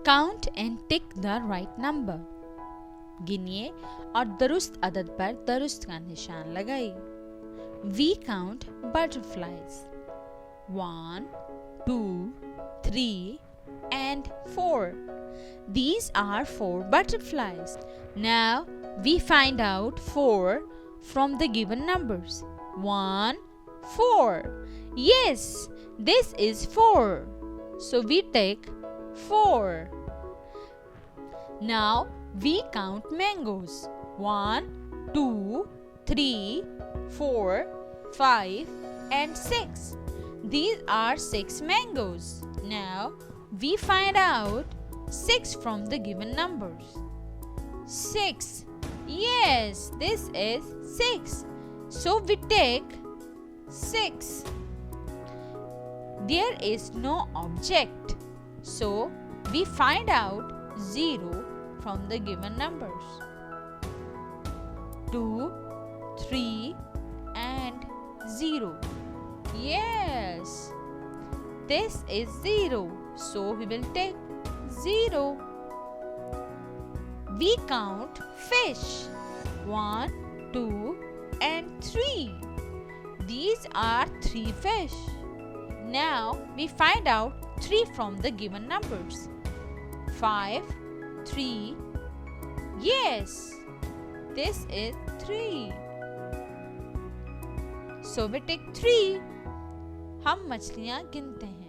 Count and tick the right number. गिनिए और दुरुस्त अदद पर दुरुस्त का निशान लगाइए. We count butterflies. 1, 2, 3 and 4. These are 4 butterflies. Now we find out 4 from the given numbers. 1, 4. Yes, this is 4. So we take 4. Now we count mangoes. 1, 2, 3, 4, 5 and 6. These are 6 mangoes. Now we find out 6 from the given numbers. 6. Yes, this is 6. So we take 6. There is no object. So we find out 0 from the given numbers. 2, 3 and 0. Yes, this is 0. So we will take 0. We count fish. 1, 2 and 3. These are 3 fish. Now we find out 3 from the given numbers. 5, 3. Yes, this is 3. So we take 3. हम मछलियाँ गिनते हैं.